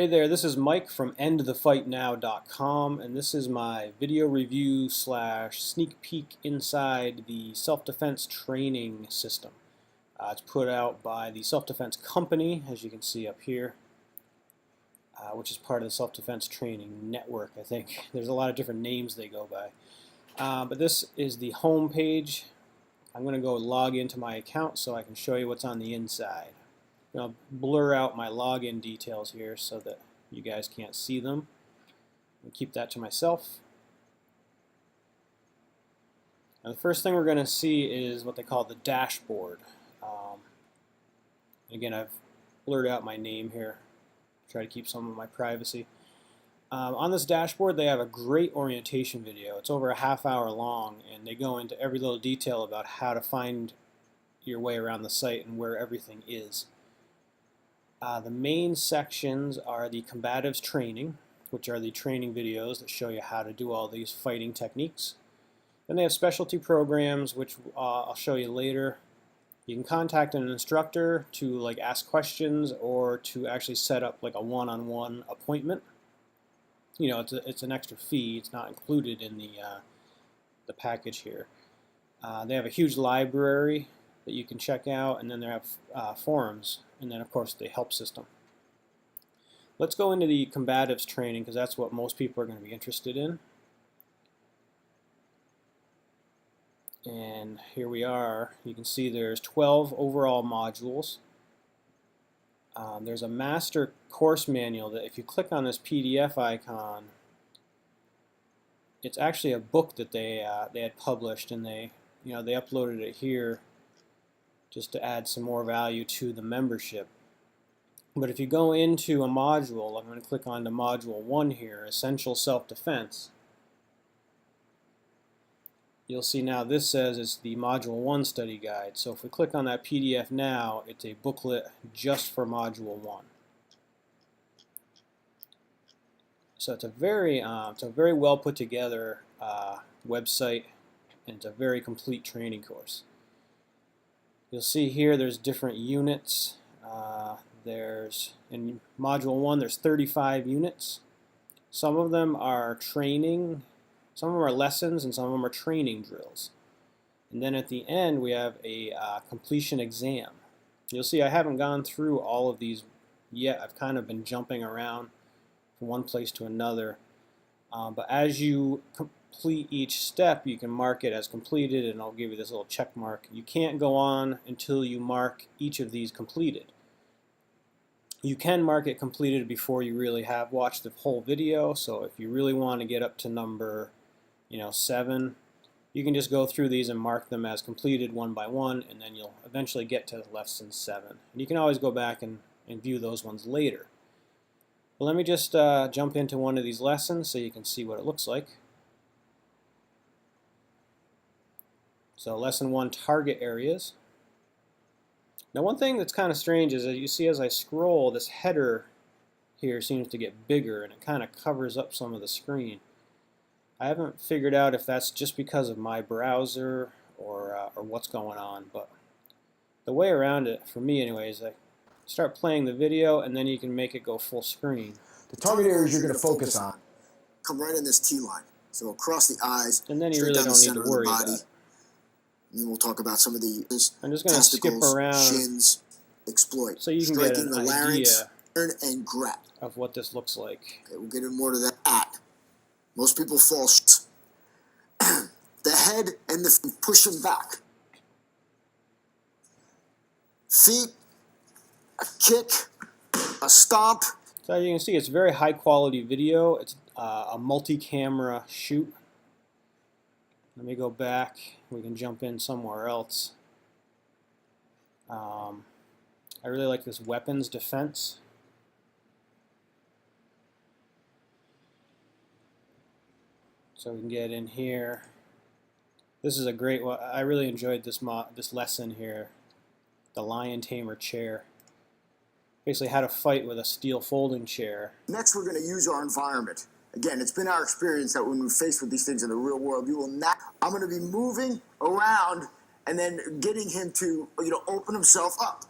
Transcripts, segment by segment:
Hey there, this is Mike from endthefightnow.com, and this is my video review slash sneak peek inside the self-defense training system. It's put out by the Self-Defense Company, as you can see up here, which is part of the Self-Defense Training Network, I think. There's a lot of different names they go by. But this is the home page. I'm going to go log into my account so I can show you what's on the inside. I'll blur out my login details here so that you guys can't see them. I'll keep that to myself. Now the first thing we're going to see is what they call the dashboard. Again, I've blurred out my name here. Try to keep some of my privacy. On this dashboard they have a great orientation video. It's over a half-hour long, and they go into every little detail about how to find your way around the site and where everything is. The main sections are the combatives training, which are the training videos that show you how to do all these fighting techniques. Then they have specialty programs, which I'll show you later. You can contact an instructor to ask questions or to actually set up a one-on-one appointment. You know, it's an extra fee. It's not included in the package here. They have a huge library that you can check out, and then they have forums, and then of course the help system. Let's go into the combatives training because that's what most people are going to be interested in. And here we are. You can see there's 12 overall modules. There's a master course manual that if you click on this PDF icon, it's actually a book that they had published, and they uploaded it here just to add some more value to the membership. But if you go into a module, I'm going to click on to Module 1 here, Essential Self-Defense. You'll see now this says it's the Module 1 study guide. So if we click on that PDF now, it's a booklet just for Module 1. So it's a very well put together website, and it's a very complete training course. You'll see here there's different units. In Module 1 there's 35 units. Some of them are training, some of them are lessons, and some of them are training drills. And then at the end we have a completion exam. You'll see I haven't gone through all of these yet. I've kind of been jumping around from one place to another. But as you complete each step, you can mark it as completed, and I'll give you this little check mark. You can't go on until you mark each of these completed. You can mark it completed before you really have watched the whole video, so if you really want to get up to number 7, you can just go through these and mark them as completed one by one, and then you'll eventually get to lesson 7. And you can always go back and view those ones later. Well, let me just jump into one of these lessons so you can see what it looks like. So lesson 1, target areas. Now one thing that's kind of strange is that you see as I scroll, this header here seems to get bigger, and it kind of covers up some of the screen. I haven't figured out if that's just because of my browser or what's going on, but the way around it, for me anyways, I start playing the video and then you can make it go full screen. The target areas you're going to focus on come right in this T line. So across the eyes, and then you really don't need to worry about it. And then we'll talk about some of the I'm just going to skip around shins, exploit, so you can get an idea and grab of what this looks like. Okay, we'll get in more to that. Most people fall the head and the feet, push them back. Feet, a kick, a stomp. So as you can see, it's very high quality video. It's a multi-camera shoot. Let me go back. We can jump in somewhere else. I really like this weapons defense. So we can get in here. This is a great one. I really enjoyed this lesson here. The Lion Tamer chair. Basically how to fight with a steel folding chair. Next we're going to use our environment. Again, it's been our experience that when we're faced with these things in the real world, you will not. I'm going to be moving around and then getting him to, open himself up.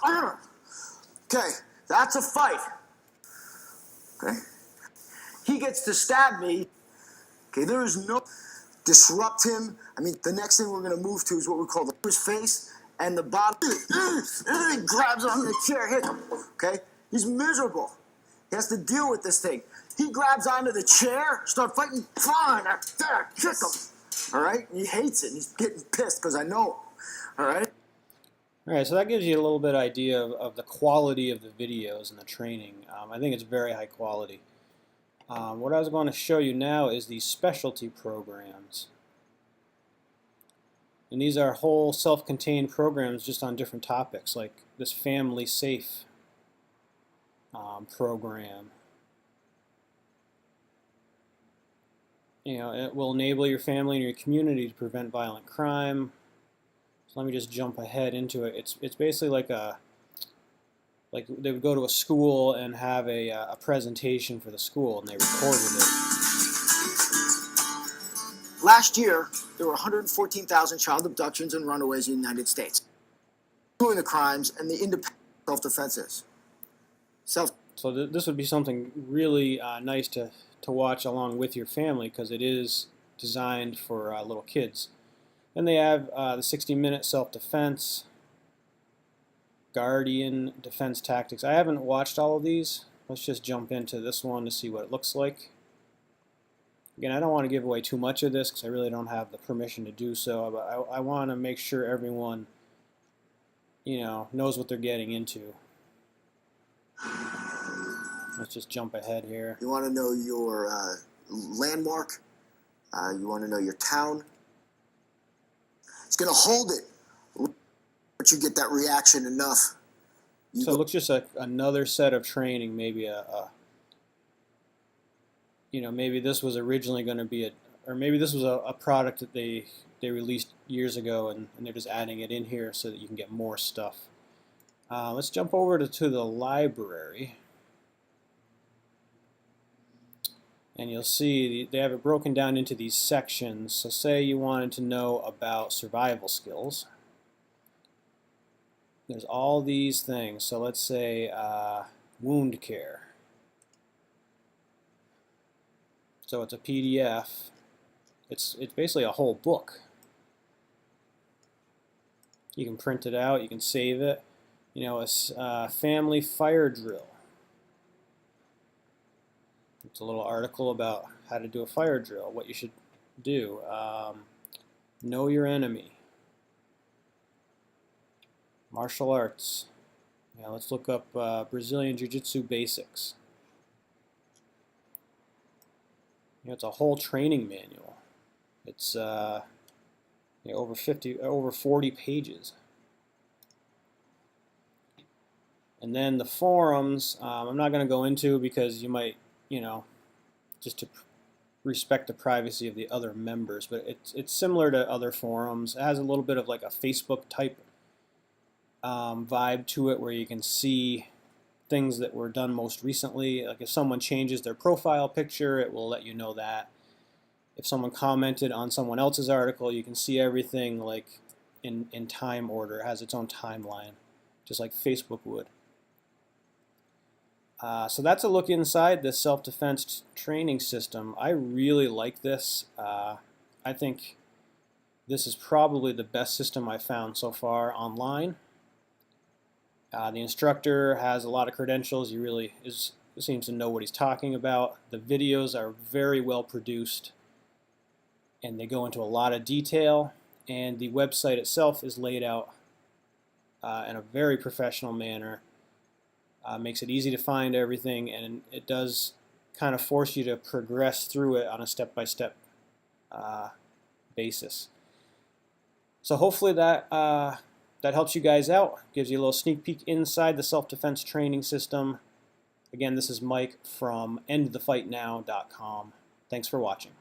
Okay, that's a fight. Okay, he gets to stab me. Okay, there is no disrupt him. I mean, the next thing we're going to move to is what we call the his face and the bottom. And he grabs on the chair, hit him. Okay, he's miserable. He has to deal with this thing. He grabs onto the chair, start fighting, fine, kick him. All right, he hates it. He's getting pissed because I know him. All right. All right, so that gives you a little bit idea of the quality of the videos and the training. I think it's very high quality. What I was going to show you now is these specialty programs. And these are whole self-contained programs just on different topics, like this Family Safe program. You know, it will enable your family and your community to prevent violent crime. So let me just jump ahead into it. It's basically like they would go to a school and have a presentation for the school, and they recorded it. Last year, there were 114,000 child abductions and runaways in the United States. Doing the crimes and the independent self-defenses. So this would be something really nice to watch along with your family, because it is designed for little kids. Then they have the 60-minute self-defense, Guardian defense tactics. I haven't watched all of these. Let's just jump into this one to see what it looks like. Again, I don't want to give away too much of this because I really don't have the permission to do so, but I want to make sure everyone, you know, knows what they're getting into. Let's just jump ahead here. You want to know your landmark. You want to know your town. It's going to hold it. But you get that reaction enough. So it looks just like another set of training, maybe you know, maybe this was originally going to be or maybe this was a product that they released years ago, and they're just adding it in here so that you can get more stuff. Let's jump over to the library, and you'll see they have it broken down into these sections. So say you wanted to know about survival skills. There's all these things. So let's say wound care. So it's a PDF. It's basically a whole book. You can print it out. You can save it. You know, a family fire drill. It's a little article about how to do a fire drill, what you should do. Know your enemy. Martial arts. Yeah, let's look up Brazilian Jiu-Jitsu basics. You know, it's a whole training manual. It's you know, over 40 pages. And then the forums, I'm not going to go into because you might, you know, just to respect the privacy of the other members. But it's similar to other forums. It has a little bit of like a Facebook type vibe to it, where you can see things that were done most recently. Like if someone changes their profile picture, it will let you know that. If someone commented on someone else's article, you can see everything like in time order. It has its own timeline, just like Facebook would. So that's a look inside the self-defense training system. I really like this. I think this is probably the best system I've found so far online. The instructor has a lot of credentials. He really seems to know what he's talking about. The videos are very well produced, and they go into a lot of detail. And the website itself is laid out in a very professional manner. Makes it easy to find everything, and it does kind of force you to progress through it on a step-by-step basis. So hopefully that helps you guys out, gives you a little sneak peek inside the self-defense training system. Again, this is Mike from endthefightnow.com. Thanks for watching.